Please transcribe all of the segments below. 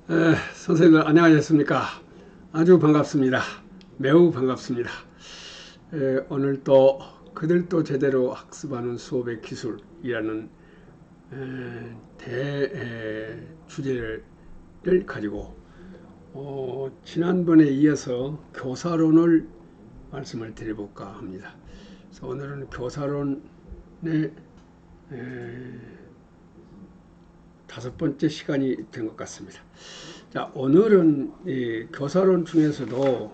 선생님들 안녕하셨습니까? 아주 반갑습니다. 매우 반갑습니다. 오늘 또 그들도 제대로 학습하는 수업의 기술이라는 주제를 가지고 지난번에 이어서 교사론을 말씀을 드려볼까 합니다. 그래서 오늘은 교사론의 다섯 번째 시간이 된 것 같습니다. 자, 오늘은 교사론 중에서도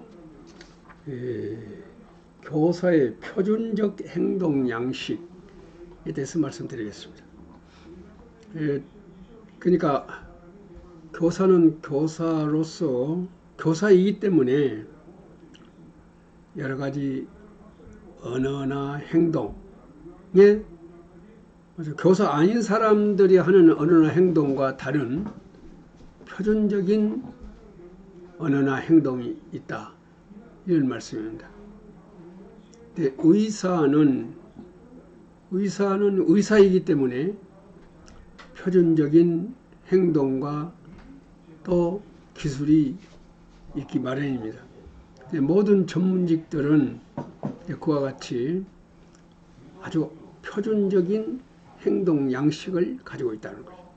교사의 표준적 행동 양식에 대해서 말씀드리겠습니다. 그러니까 교사는 교사로서 교사이기 때문에 여러 가지 언어나 행동에 교사 아닌 사람들이 하는 언어나 행동과 다른 표준적인 언어나 행동이 있다, 이런 말씀입니다. 근데 의사는 의사이기 때문에 표준적인 행동과 또 기술이 있기 마련입니다. 모든 전문직들은 그와 같이 아주 표준적인 행동 양식을 가지고 있다는 거죠.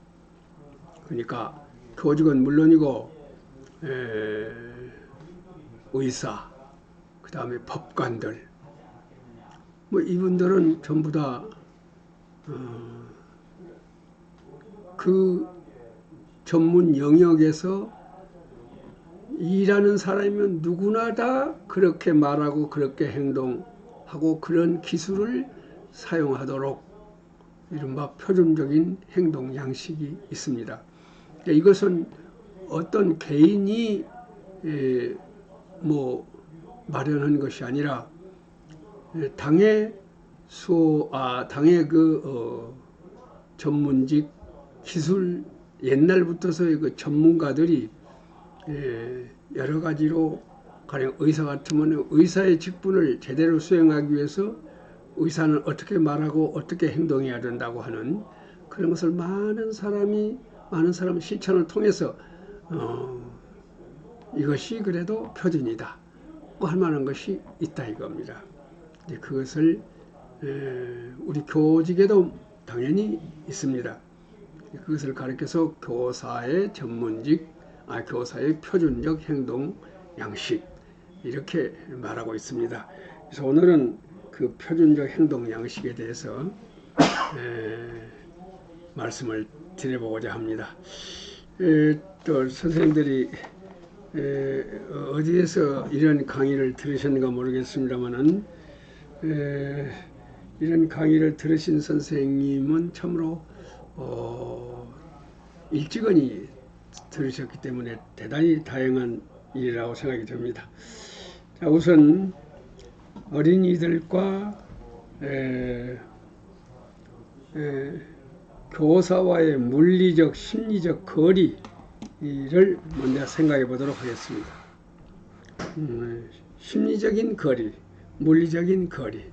그러니까 교직은 물론이고 의사, 그 다음에 법관들, 이분들은 전부 다 그 전문 영역에서 일하는 사람이면 누구나 다 그렇게 말하고 그렇게 행동하고 그런 기술을 사용하도록 이른바 표준적인 행동 양식이 있습니다. 이것은 어떤 개인이 마련한 것이 아니라 당의 전문직 기술, 옛날부터서의 그 전문가들이 여러 가지로, 가령 의사 같으면 의사의 직분을 제대로 수행하기 위해서 의사는 어떻게 말하고 어떻게 행동해야 된다고 하는 그런 것을 많은 사람의 실천을 통해서 이것이 그래도 표준이다 할 만한 것이 있다 이겁니다. 그것을 우리 교직에도 당연히 있습니다. 그것을 가리켜서 교사의 교사의 표준적 행동 양식, 이렇게 말하고 있습니다. 그래서 오늘은 그 표준적 행동 양식에 대해서 말씀을 드려보고자 합니다. 또 선생님들이 어디에서 이런 강의를 들으셨는가 모르겠습니다만은 이런 강의를 들으신 선생님은 참으로 일찍이 들으셨기 때문에 대단히 다양한 일이라고 생각이 듭니다. 자, 우선 어린이들과 교사와의 물리적, 심리적 거리를 먼저 생각해 보도록 하겠습니다. 심리적인 거리, 물리적인 거리.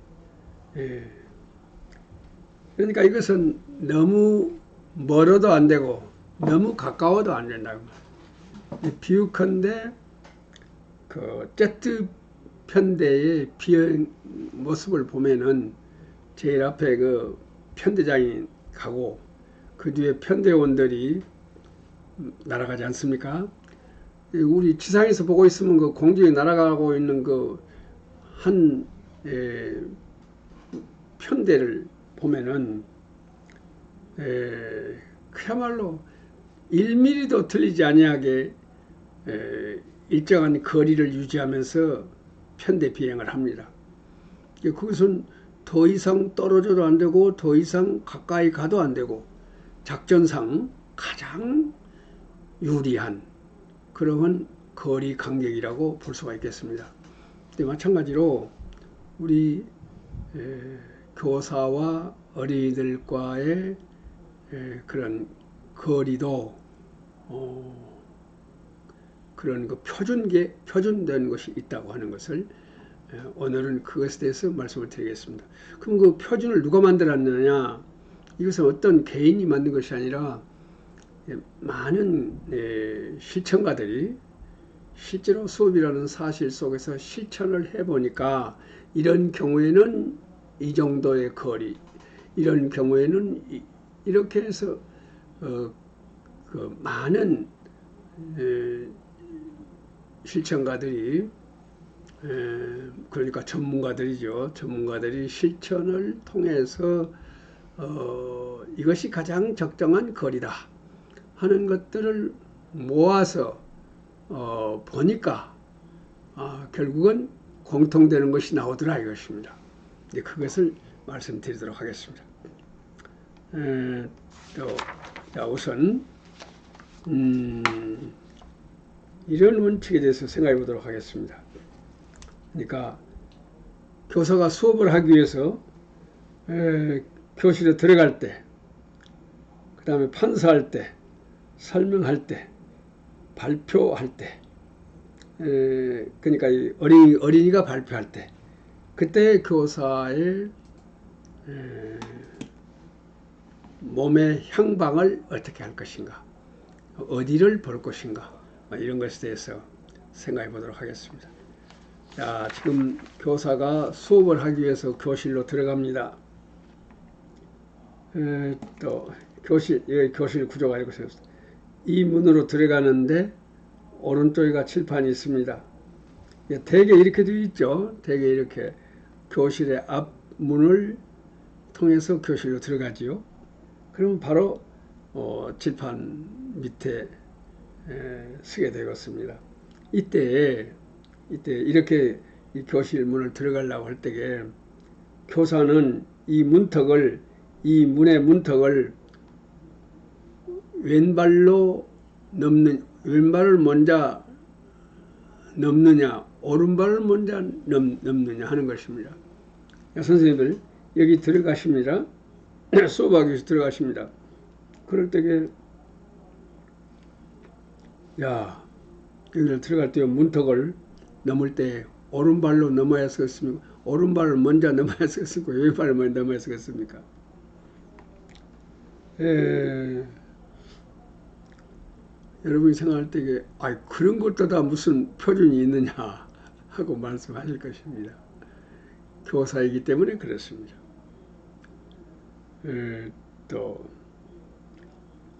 그러니까 이것은 너무 멀어도 안 되고 너무 가까워도 안 된다고. 비유컨대 그 제트 편대의 비행 모습을 보면은 제일 앞에 그 편대장이 가고 그 뒤에 편대원들이 날아가지 않습니까? 우리 지상에서 보고 있으면 그 공중에 날아가고 있는 그 한 편대를 보면은 그야말로 1mm도 틀리지 아니하게 일정한 거리를 유지하면서 편대 비행을 합니다. 그것은 더 이상 떨어져도 안 되고 더 이상 가까이 가도 안 되고 작전상 가장 유리한 그런 거리 간격이라고 볼 수가 있겠습니다. 마찬가지로 우리 교사와 어린이들과의 그런 거리도 그런 그 표준된 것이 있다고 하는 것을 오늘은 그것에 대해서 말씀을 드리겠습니다. 그럼 그 표준을 누가 만들었느냐? 이것은 어떤 개인이 만든 것이 아니라 많은 실천가들이 실제로 수업이라는 사실 속에서 실천을 해보니까 이런 경우에는 이 정도의 거리, 이런 경우에는 이렇게 해서 그 많은 실천가들이 그러니까 전문가들이죠. 전문가들이 실천을 통해서 이것이 가장 적정한 거리다 하는 것들을 모아서 보니까 결국은 공통되는 것이 나오더라 이것입니다. 그것을 말씀드리도록 하겠습니다. 자, 우선 이런 원칙에 대해서 생각해 보도록 하겠습니다. 그러니까 교사가 수업을 하기 위해서 교실에 들어갈 때, 그 다음에 판사할 때, 설명할 때, 발표할 때, 그러니까 어린이가 발표할 때, 그때 교사의 몸의 향방을 어떻게 할 것인가, 어디를 볼 것인가, 이런 것에 대해서 생각해 보도록 하겠습니다. 자, 지금 교사가 수업을 하기 위해서 교실로 들어갑니다. 또 교실 구조가 이렇게 생겼습니다. 이 문으로 들어가는데 오른쪽에 칠판이 있습니다. 대개 이렇게 되어 있죠. 대개 이렇게 교실의 앞문을 통해서 교실로 들어가지요. 그러면 바로 칠판 밑에 서게 되겠습니다. 이때 이렇게 이 교실 문을 들어가려고 할 때에 교사는 이 문의 문턱을 왼발을 먼저 넘느냐, 오른발을 먼저 넘느냐 하는 것입니다. 선생님들 여기 들어가십니다. 수업하기 위해서 들어가십니다. 그럴 때에 여기를 들어갈 때 문턱을 넘을 때 오른발로 넘어야 쓰겠습니까? 오른발을 먼저 넘어야 쓰겠습니까? 왼발을 먼저 넘어야 쓰겠습니까? 여러분이 생각할 때에 그런 것도 다 무슨 표준이 있느냐 하고 말씀하실 것입니다. 교사이기 때문에 그렇습니다. 또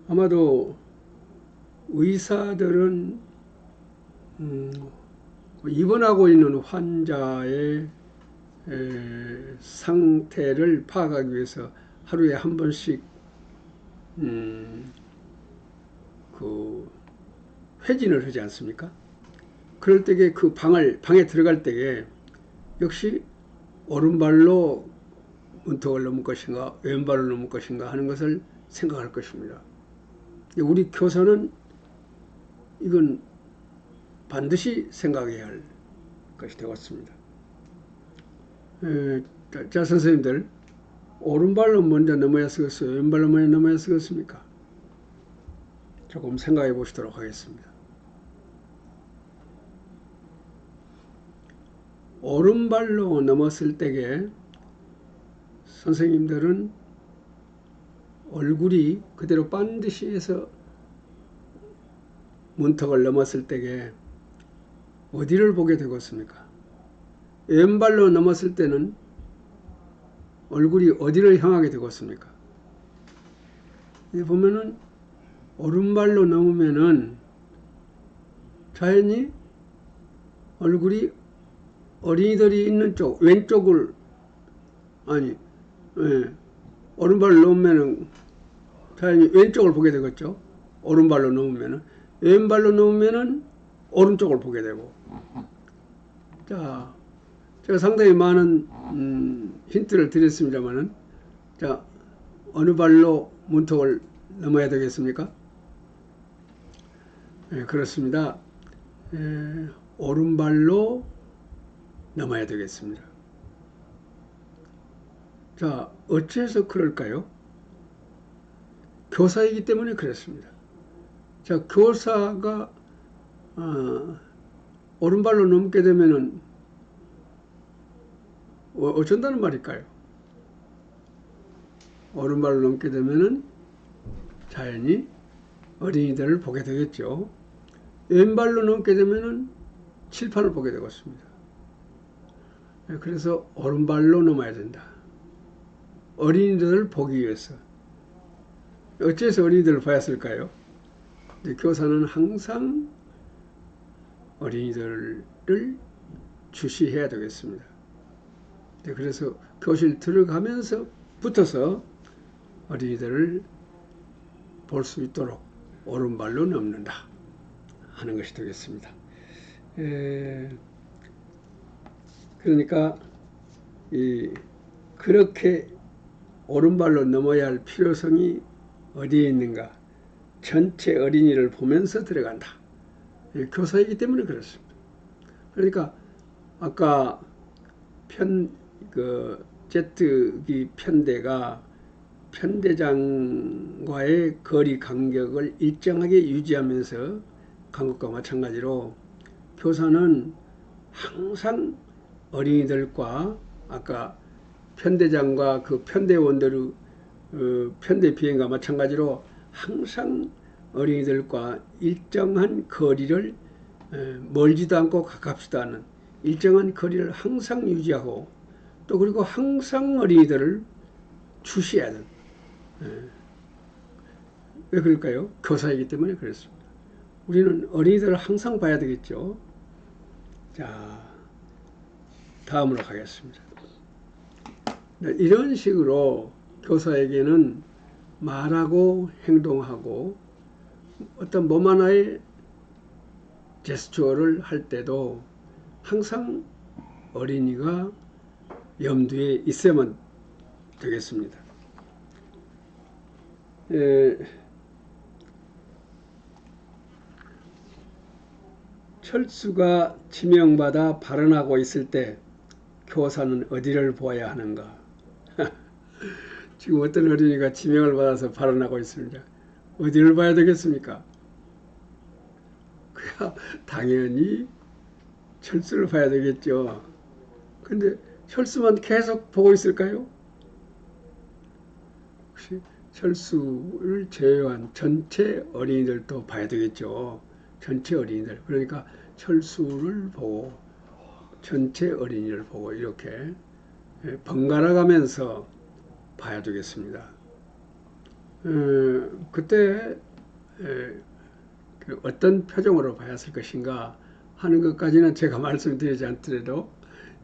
아마도 의사들은 입원하고 있는 환자의 상태를 파악하기 위해서 하루에 한 번씩 그 회진을 하지 않습니까? 그럴 때에 그 방에 들어갈 때에 역시 오른발로 문턱을 넘을 것인가 왼발로 넘을 것인가 하는 것을 생각할 것입니다. 우리 교사는 이건 반드시 생각해야 할 것이 되었습니다. 자, 선생님들 오른발로 먼저 넘어야 쓰겠어요? 왼발로 먼저 넘어야 쓰겠습니까? 조금 생각해 보시도록 하겠습니다. 오른발로 넘었을 때에 선생님들은 얼굴이 그대로 반드시 해서 문턱을 넘었을 때에 어디를 보게 되겠습니까? 왼발로 넘었을 때는 얼굴이 어디를 향하게 되겠습니까? 보면은 오른발로 넘으면은 자연히 얼굴이 어린이들이 있는 쪽 왼쪽을 오른발로 넘으면은 자연히 왼쪽을 보게 되겠죠. 오른발로 넘으면은 왼발로 넘으면은 오른쪽을 보게 되고. 자, 제가 상당히 많은 힌트를 드렸습니다만은, 자, 어느 발로 문턱을 넘어야 되겠습니까? 그렇습니다. 오른발로 넘어야 되겠습니다. 자, 어째서 그럴까요? 교사이기 때문에 그렇습니다. 자, 교사가 오른발로 넘게 되면은 어쩐다는 말일까요? 오른발로 넘게 되면은 자연히 어린이들을 보게 되겠죠. 왼발로 넘게 되면은 칠판을 보게 되겠습니다. 그래서 오른발로 넘어야 된다. 어린이들을 보기 위해서. 어째서 어린이들을 보았을까요? 교사는 항상 어린이들을 주시해야 되겠습니다. 그래서 교실 들어가면서 붙어서 어린이들을 볼 수 있도록 오른발로 넘는다 하는 것이 되겠습니다. 그러니까 그렇게 오른발로 넘어야 할 필요성이 어디에 있는가? 전체 어린이를 보면서 들어간다. 교사이기 때문에 그렇습니다. 그러니까 아까 제트기 편대가 편대장과의 거리 간격을 일정하게 유지하면서 간 것과 마찬가지로 교사는 항상 어린이들과 아까 편대장과 그 편대원들의 편대 비행과 마찬가지로 항상 어린이들과 일정한 거리를 멀지도 않고 가깝지도 않은 일정한 거리를 항상 유지하고 또 그리고 항상 어린이들을 주시해야 된다. 왜 그럴까요? 교사이기 때문에 그렇습니다. 우리는 어린이들을 항상 봐야 되겠죠. 자, 다음으로 가겠습니다. 이런 식으로 교사에게는 말하고 행동하고 어떤 몸 하나의 제스처를 할 때도 항상 어린이가 염두에 있어야만 되겠습니다. 철수가 지명받아 발언하고 있을 때 교사는 어디를 보아야 하는가? 지금 어떤 어린이가 지명을 받아서 발언하고 있습니다. 어디를 봐야 되겠습니까? 그야 당연히 철수를 봐야 되겠죠. 근데 철수만 계속 보고 있을까요? 혹시 철수를 제외한 전체 어린이들도 봐야 되겠죠. 전체 어린이들. 그러니까 철수를 보고 전체 어린이를 보고 이렇게 번갈아 가면서 봐야 되겠습니다. 그때 어떤 표정으로 봐야 할 것인가 하는 것까지는 제가 말씀드리지 않더라도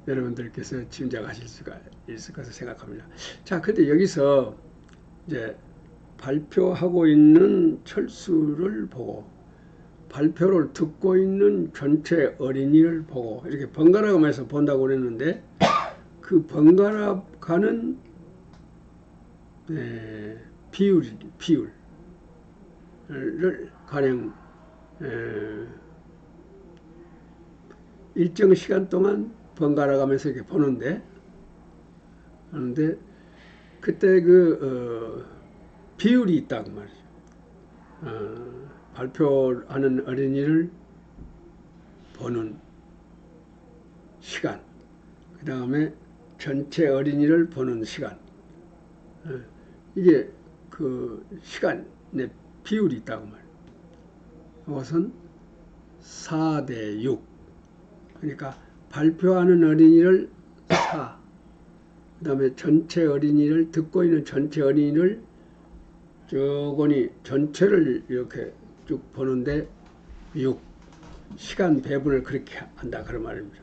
여러분들께서 짐작하실 수가 있을 것을 생각합니다. 자, 근데 여기서 이제 발표하고 있는 철수를 보고 발표를 듣고 있는 전체 어린이를 보고 이렇게 번갈아 가면서 본다고 그랬는데 그 번갈아 가는 비율을 가령 일정 시간 동안 번갈아 가면서 이렇게 보는데 그때 비율이 있다고 말이죠. 발표하는 어린이를 보는 시간, 그 다음에 전체 어린이를 보는 시간, 이게 그 시간의 비율이 있다고 말이에요. 이것은 4대 6. 그러니까 발표하는 어린이를 4, 그 다음에 전체 어린이를 듣고 있는 전체 어린이를 쭉오니 전체를 이렇게 쭉 보는데 6. 시간 배분을 그렇게 한다 그런 말입니다.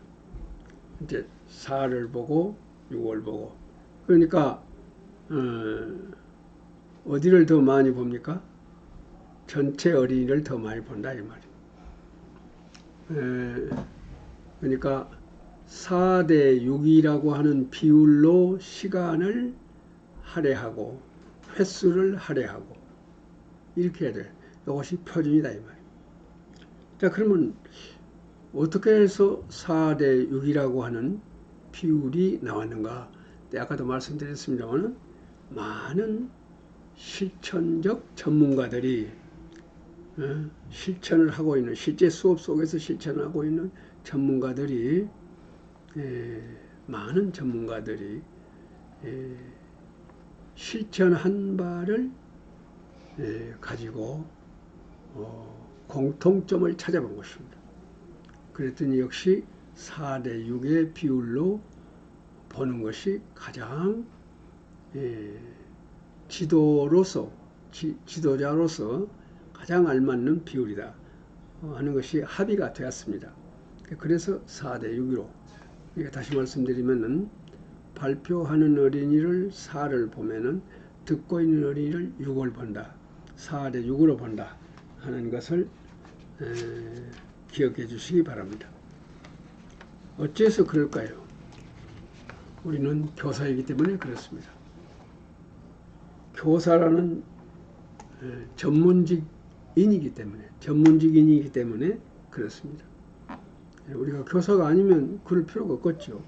이제 4를 보고 6을 보고 그러니까 어디를 더 많이 봅니까? 전체 어린이를 더 많이 본다 이 말이에요. 그러니까 4대 6이라고 하는 비율로 시간을 할애하고 횟수를 할애하고 이렇게 해야 돼. 이것이 표준이다 이 말이에요. 자, 그러면 어떻게 해서 4대 6이라고 하는 비율이 나왔는가? 아까도 말씀드렸습니다만 많은 실천적 전문가들이 실천을 하고 있는 실제 수업 속에서 실천하고 있는 전문가들이 많은 전문가들이 실천한 바를 가지고 공통점을 찾아본 것입니다. 그랬더니 역시 4대 6의 비율로 보는 것이 가장 지도자로서 가장 알맞는 비율이다 하는 것이 합의가 되었습니다. 그래서 4대 6으로 다시 말씀드리면은 발표하는 어린이를 4를 보면은 듣고 있는 어린이를 6을 본다. 4대 6으로 본다 하는 것을 기억해 주시기 바랍니다. 어째서 그럴까요? 우리는 교사이기 때문에 그렇습니다. 교사라는 전문직인이기 때문에 그렇습니다. 우리가 교사가 아니면 그럴 필요가 없겠죠.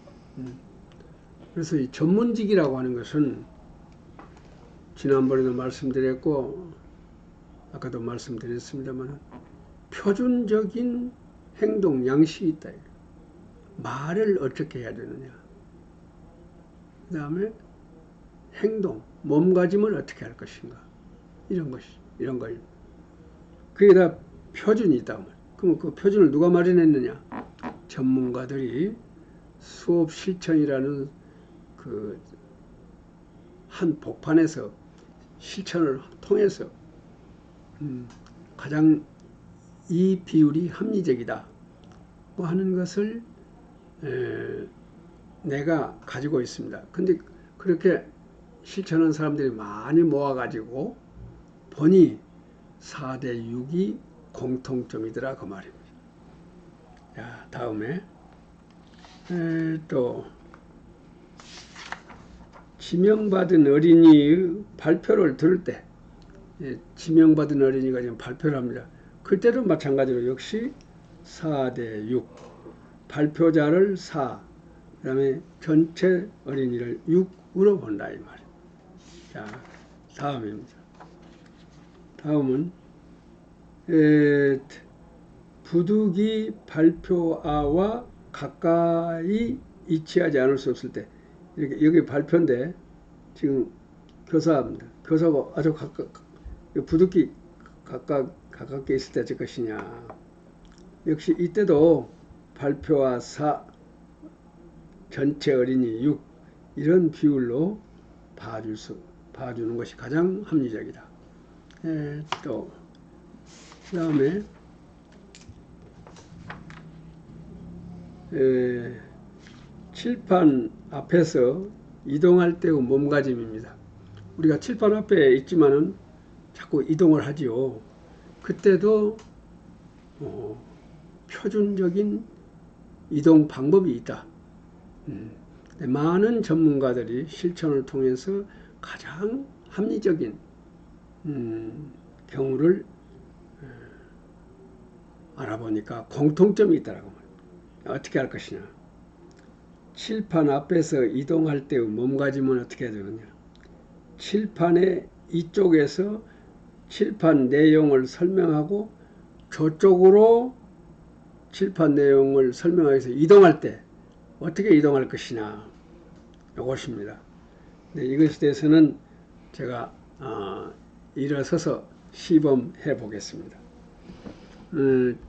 그래서 이 전문직이라고 하는 것은 지난번에도 말씀드렸고 아까도 말씀드렸습니다만 표준적인 행동 양식이 있다. 말을 어떻게 해야 되느냐. 그 다음에 행동, 몸가짐을 어떻게 할 것인가. 이런 거예요. 그게 다 표준이 있다. 그럼 그 표준을 누가 마련했느냐? 전문가들이 수업 실천이라는 그 한 복판에서 실천을 통해서 가장 이 비율이 합리적이다 하는 것을 내가 가지고 있습니다. 근데 그렇게 실천한 사람들이 많이 모아가지고 보니 4대 6이 공통점이더라 그 말입니다. 자, 다음에 또 지명받은 어린이의 발표를 들을 때 지명받은 어린이가 지금 발표를 합니다. 그때도 마찬가지로 역시 4대 6 발표자를 4 그 다음에 전체 어린이를 6으로 본다 이 말이에요. 자, 다음입니다. 다음은 부득이 발표아와 가까이 위치하지 않을 수 없을 때 이렇게 여기 발표인데 지금 교사입니다. 교사가 아주 부득이 가깝게 있을 때 어쩔 것이냐. 역시 이때도 발표와 4 전체 어린이 6 이런 비율로 봐주는 것이 가장 합리적이다. 또 그 다음에 칠판 앞에서 이동할 때의 몸가짐입니다. 우리가 칠판 앞에 있지만은 자꾸 이동을 하지요. 그때도 표준적인 이동 방법이 있다. 많은 전문가들이 실천을 통해서 가장 합리적인 경우를 알아보니까 공통점이 있다라고 말합니다. 어떻게 할 것이냐. 칠판 앞에서 이동할 때의 몸가짐은 어떻게 해야 되느냐. 칠판의 이쪽에서 칠판 내용을 설명하고 저쪽으로 칠판 내용을 설명하기 위해서 이동할 때 어떻게 이동할 것이냐. 이것입니다. 이것에 대해서는 제가 일어서서 시범해 보겠습니다.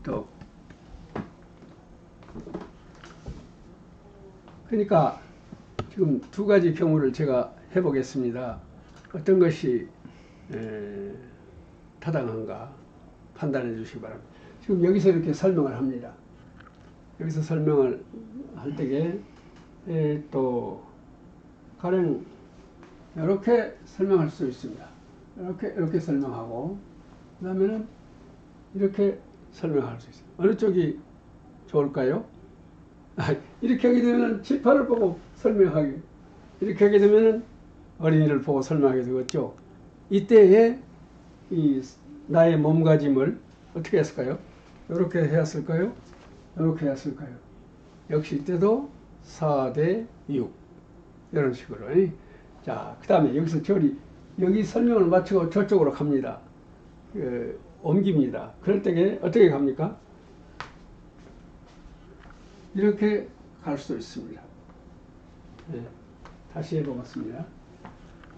또 그러니까 지금 두 가지 경우를 제가 해보겠습니다. 어떤 것이 타당한가 판단해 주시기 바랍니다. 지금 여기서 이렇게 설명을 합니다. 여기서 설명을 할 때에 또 가령 이렇게 설명할 수 있습니다. 이렇게 설명하고 그 다음에는 이렇게 설명할 수 있어요. 어느 쪽이 좋을까요? 이렇게 하게 되면 칠판을 보고 설명하기, 이렇게 하게 되면 어린이를 보고 설명하게 되겠죠. 이때에 이 나의 몸가짐을 어떻게 했을까요? 이렇게 했을까요? 이렇게 했을까요? 역시 이때도 4대 6 이런 식으로. 자, 그 다음에 여기서 여기 설명을 마치고 저쪽으로 갑니다. 옮깁니다. 그럴 때에 어떻게 갑니까? 이렇게 갈 수 있습니다. 다시 해보겠습니다.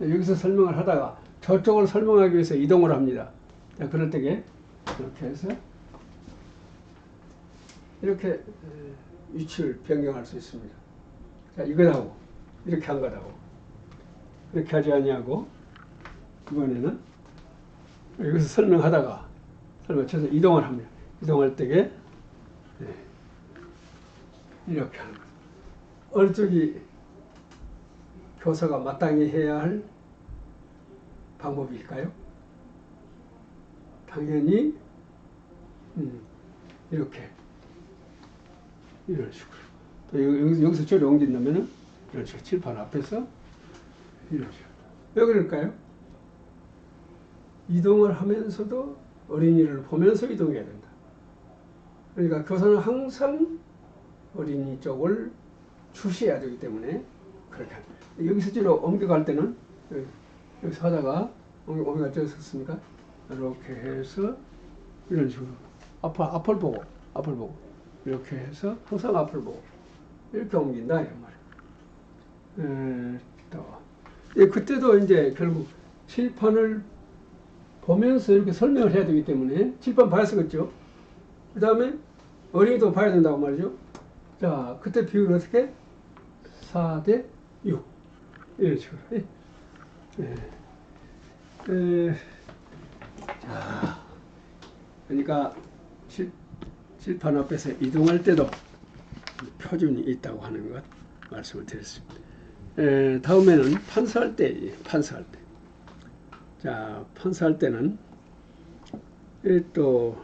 여기서 설명을 하다가 저쪽을 설명하기 위해서 이동을 합니다. 자, 그럴 때에 이렇게 해서 이렇게 위치를 변경할 수 있습니다. 자, 이거하고 이렇게 한 거하고 이렇게 하지 아니하고 이번에는 여기서 설명하다가 쳐서 이동을 합니다. 이동할 때에 이렇게 하는 거예요. 어느 쪽이 교사가 마땅히 해야 할 방법일까요? 당연히 이렇게 이런 식으로 또 여기서 저리 옮긴다면은 이런 식으로 칠판 앞에서 이런 식으로 왜 그럴까요? 이동을 하면서도 어린이를 보면서 이동해야 된다. 그러니까 교사는 항상 어린이 쪽을 주시해야 되기 때문에 그렇게 합니다. 여기서 저로 옮겨갈 때는 여기서 하다가 옮겨갈 때 썼습니까? 이렇게 해서 이런 식으로 앞을 보고 이렇게 해서 항상 앞을 보고 이렇게 옮긴다 이런 말이에요. 그때도 이제 결국 칠판을 보면서 이렇게 설명을 해야 되기 때문에 칠판 봐야 쓰겠죠. 그 다음에 어린이도 봐야 된다고 말이죠. 자, 그때 비율은 어떻게? 4대 6 이런 식으로. 자, 그러니까 칠판 앞에서 이동할 때도 표준이 있다고 하는 것 말씀을 드렸습니다. 다음에는 판사할 때. 자, 판사할 때는 또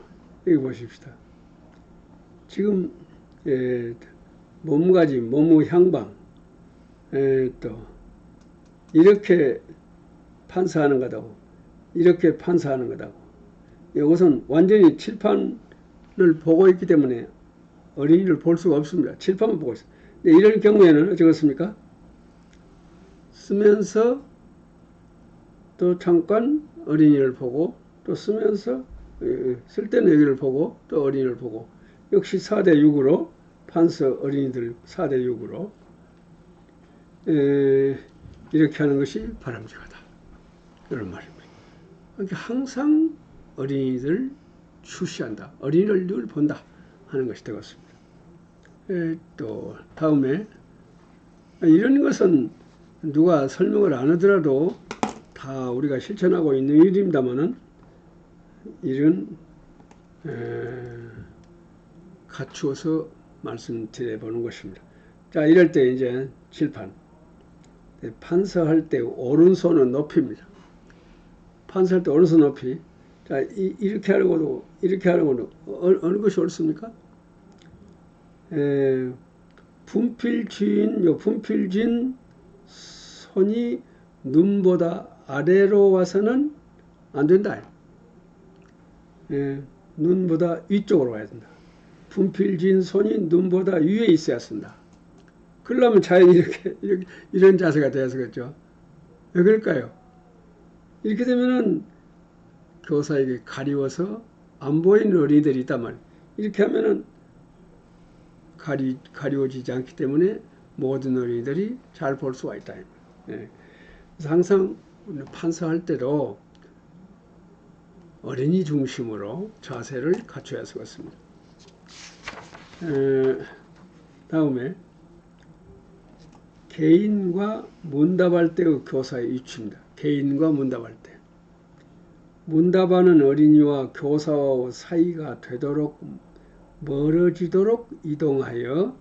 여기 보십시다. 지금 몸가짐, 몸의 향방 또 이렇게 판사하는 거다고 이렇게 판사하는 거다고 이것은 완전히 칠판을 보고 있기 때문에 어린이를 볼 수가 없습니다. 칠판만 보고 있어요. 이런 경우에는 어쩌겠습니까? 쓰면서 또 잠깐 어린이를 보고 또 쓰면서 쓸 때는 여기를 보고 또 어린이를 보고 역시 4대 6으로 판서 어린이들 4대 6으로 이렇게 하는 것이 바람직하다. 이런 말입니다. 그러니까 항상 어린이들 주시한다. 어린이를 늘 본다 하는 것이 되겠습니다. 또 다음에 이런 것은 누가 설명을 안 하더라도 다 우리가 실천하고 있는 일입니다만은 이런 갖추어서 말씀드려 보는 것입니다. 자, 이럴 때 이제 칠판 판서할 때 오른손은 높입니다. 판서할 때 오른손 높이. 자, 이렇게 하려고도 어느 것이 옳습니까? 분필진 손이 눈보다 아래로 와서는 안 된다. 눈보다 위쪽으로 와야 된다. 분필진 손이 눈보다 위에 있어야 쓴다. 그러려면 자연히 이런 자세가 되었겠죠. 왜 그럴까요? 이렇게 되면은 교사에게 가리워서 안 보이는 어린이들이 있단 말이에요. 이렇게 하면은 가리워지지 않기 때문에 모든 어린이들이 잘 볼 수가 있다. 그래서 항상 판사할 때도 어린이 중심으로 자세를 갖춰야 하겠습니다. 다음에 개인과 문답할 때의 교사의 위치입니다. 개인과 문답할 때. 문답하는 어린이와 교사와 사이가 되도록 멀어지도록 이동하여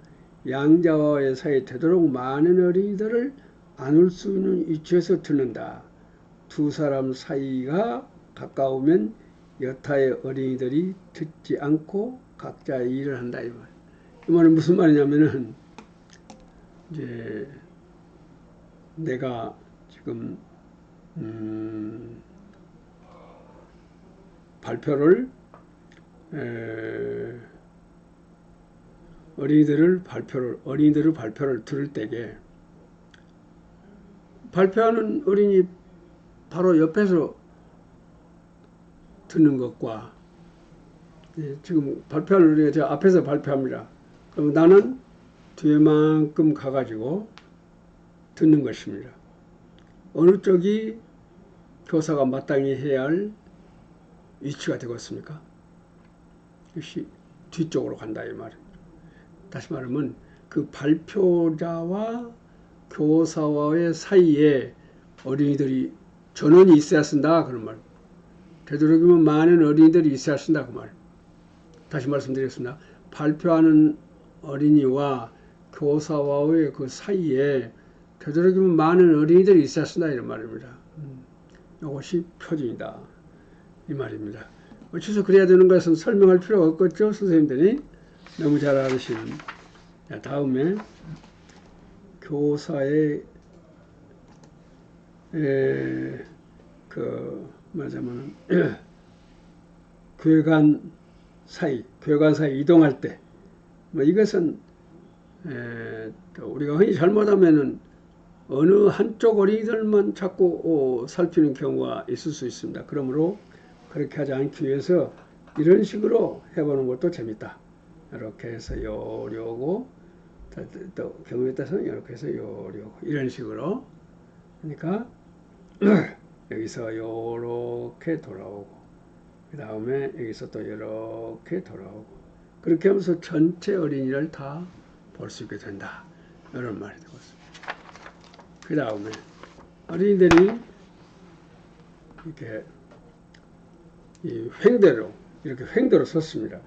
양자와의 사이에 되도록 많은 어린이들을 안을 수 있는 위치에서 듣는다. 두 사람 사이가 가까우면 여타의 어린이들이 듣지 않고 각자의 일을 한다. 이 말은 무슨 말이냐면은 이제 내가 지금 발표를 어린이들을 발표를 들을 때에 발표하는 어린이 바로 옆에서 듣는 것과 지금 발표하는 어린이가 저 앞에서 발표합니다. 그럼 나는 뒤에만큼 가가지고 듣는 것입니다. 어느 쪽이 교사가 마땅히 해야 할 위치가 되겠습니까? 역시 뒤쪽으로 간다 이 말입니다. 다시 말하면 그 발표자와 교사와의 사이에 어린이들이 전원이 있어야 쓴다 그런 말. 되도록이면 많은 어린이들이 있어야 쓴다 그 말. 다시 말씀드리겠습니다. 발표하는 어린이와 교사와의 그 사이에 되도록이면 많은 어린이들이 있어야 쓴다 이런 말입니다. 이것이 표준이다 이 말입니다. 어째서 그래야 되는 것은 설명할 필요가 없겠죠. 선생님들이 너무 잘 알으시는. 다음에 교사의 말하자면 교회관 사이 이동할 때 이것은 우리가 흔히 잘못하면은 어느 한쪽 어린이들만 자꾸 살피는 경우가 있을 수 있습니다. 그러므로 그렇게 하지 않기 위해서 이런 식으로 해보는 것도 재밌다. 이렇게 해서 요려고 또 경우에 따라서는 이렇게 해서 요려고 이런 식으로 그러니까 여기서 요렇게 돌아오고 그 다음에 여기서 또 이렇게 돌아오고 그렇게 하면서 전체 어린이를 다 볼 수 있게 된다. 이런 말이 되겠습니다. 그 다음에 어린이들이 이렇게 이 횡대로 섰습니다.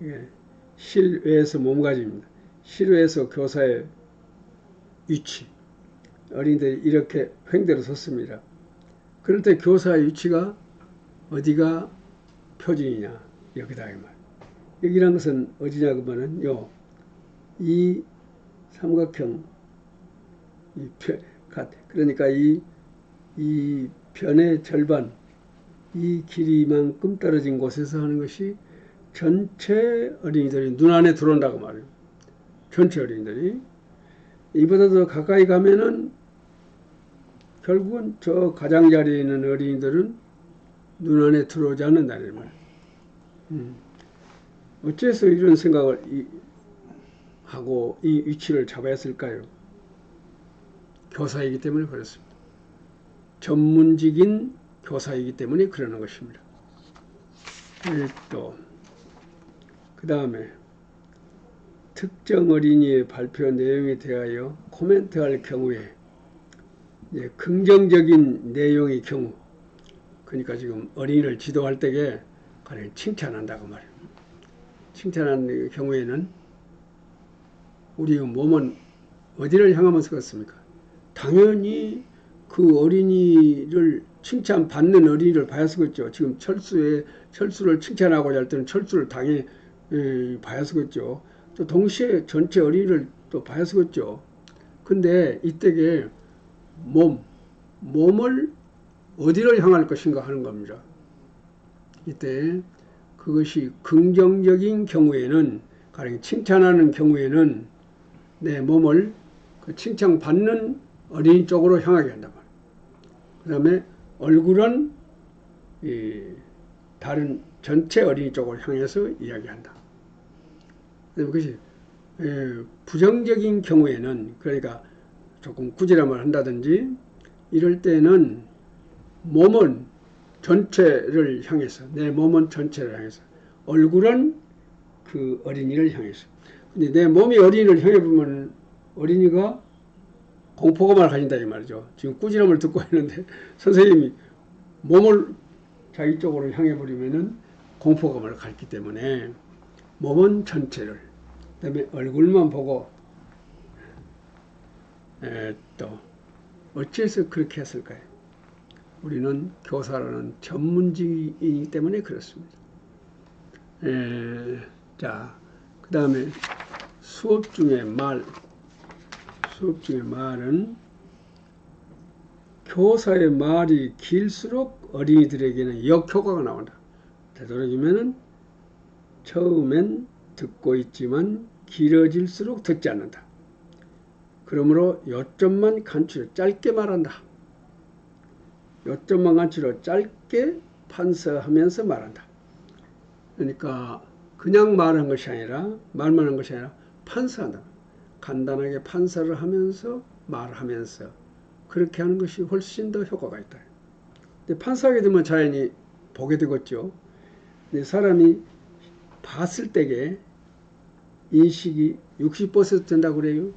이게 실외에서 몸가짐입니다. 실외에서 교사의 위치. 어린이들이 이렇게 횡대로 섰습니다. 그럴 때 교사의 위치가 어디가 표준이냐? 여기다 이 말. 여기란 것은 어디냐 그러면은 이 삼각형 그러니까 이 변의 절반 이 길이만큼 떨어진 곳에서 하는 것이 전체 어린이들이 눈 안에 들어온다고 말해요. 전체 어린이들이 이보다 더 가까이 가면은 결국은 저 가장자리에 있는 어린이들은 눈 안에 들어오지 않는다는 말이에요. 어째서 이런 생각을 하고 이 위치를 잡아야 했을까요? 교사이기 때문에 그렇습니다. 전문직인 교사이기 때문에 그러는 것입니다. 또 그 다음에 특정 어린이의 발표 내용에 대하여 코멘트할 경우에 긍정적인 내용의 경우 그러니까 지금 어린이를 지도할 때에 가령 칭찬한다고 말이에요. 칭찬하는 경우에는 우리 몸은 어디를 향하면서 걷습니까? 당연히 그 어린이를 칭찬받는 어린이를 봐야 쓰겠죠. 지금 철수를 칭찬하고자 할 때는 철수를 당연히 봐야 쓰겠죠. 또 동시에 전체 어린이를 또 봐야 쓰겠죠. 근데 이때에 몸을 어디를 향할 것인가 하는 겁니다. 이때 그것이 긍정적인 경우에는 가령 칭찬하는 경우에는 내 몸을 그 칭찬받는 어린이 쪽으로 향하게 한단 말이에요. 그 다음에 얼굴은 다른 전체 어린이 쪽으로 향해서 이야기한다. 그것이 부정적인 경우에는 그러니까 조금 꾸지람을 한다든지 이럴 때는 몸은 전체를 향해서 내 몸은 전체를 향해서 얼굴은 그 어린이를 향해서 근데 내 몸이 어린이를 향해 보면 어린이가 공포감을 가진다 이 말이죠. 지금 꾸지람을 듣고 있는데 선생님이 몸을 자기 쪽으로 향해 버리면은 공포감을 갖기 때문에 몸은 전체를 그다음에 얼굴만 보고 또 어째서 그렇게 했을까요? 우리는 교사라는 전문직이기 때문에 그렇습니다. 자, 그 다음에 수업 중에 말은 교사의 말이 길수록 어린이들에게는 역효과가 나온다. 되도록이면은 처음엔 듣고 있지만 길어질수록 듣지 않는다. 그러므로 요점만 간추려 짧게 말한다. 요점만 간추려 짧게 판서하면서 말한다. 그러니까 그냥 말하는 것이 아니라 말만 하는 것이 아니라 판서한다. 간단하게 판서를 하면서 말하면서 그렇게 하는 것이 훨씬 더 효과가 있다. 근데 판서하게 되면 자연히 보게 되겠죠. 근데 사람이 봤을 때에 인식이 60% 된다고 그래요.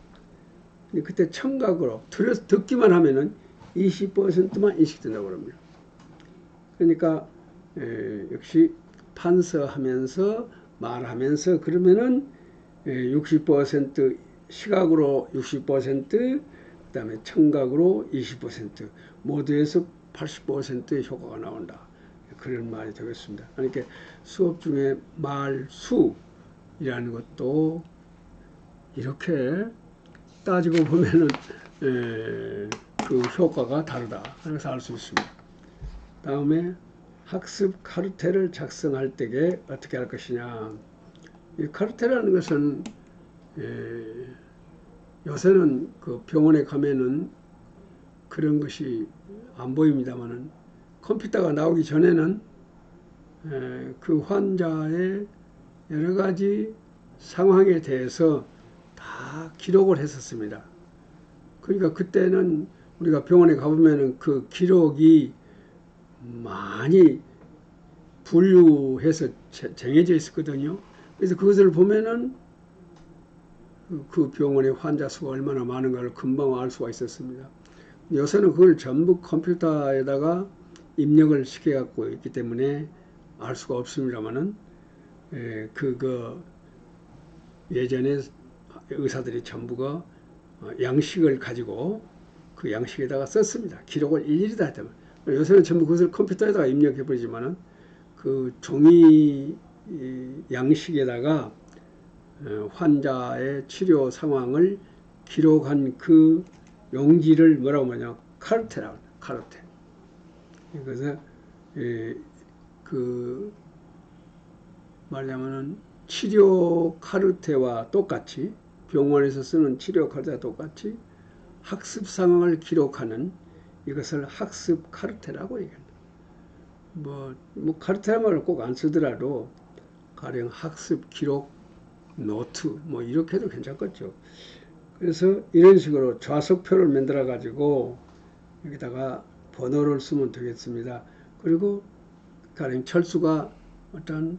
근데 그때 청각으로 듣기만 하면은 20%만 인식된다고 합니다. 그러니까 역시 판서하면서 말하면서 그러면은 60% 시각으로 60%, 그다음에 청각으로 20% 모두에서 80%의 효과가 나온다. 그런 말이 되겠습니다. 그러니까 수업 중에 말수이라는 것도 이렇게 따지고 보면은 그 효과가 다르다. 그래서 알 수 있습니다. 다음에 학습 카르텔을 작성할 때에 어떻게 할 것이냐. 이 카르텔이라는 것은 요새는 그 병원에 가면은 그런 것이 안 보입니다만은 컴퓨터가 나오기 전에는 그 환자의 여러 가지 상황에 대해서 다 기록을 했었습니다. 그러니까 그때는 우리가 병원에 가보면은 그 기록이 많이 분류해서 정해져 있었거든요. 그래서 그것을 보면은 그 병원의 환자 수가 얼마나 많은가를 금방 알 수가 있었습니다. 요새는 그걸 전부 컴퓨터에다가 입력을 시켜갖고 있기 때문에 알 수가 없습니다만은 그거 예전에 의사들이 전부가 양식을 가지고 그 양식에다가 썼습니다. 기록을 일일이 다 했다면. 요새는 전부 그것을 컴퓨터에다가 입력해버리지만은 그 종이 양식에다가 환자의 치료 상황을 기록한 그 용지를 뭐라고 하냐, 카르텔이라고 합니다. 카르텔. 그래서 그 말하자면은 치료 카르텔와 똑같이, 병원에서 쓰는 치료 카르텔와 똑같이 학습 상황을 기록하는 이것을 학습 카르텔이라고 얘기합니다. 뭐 카르텔 말을 꼭 안 쓰더라도 가령 학습 기록 노트 뭐 이렇게 해도 괜찮겠죠. 그래서 이런 식으로 좌석표를 만들어 가지고 여기다가 번호를 쓰면 되겠습니다. 그리고 가령 철수가 어떤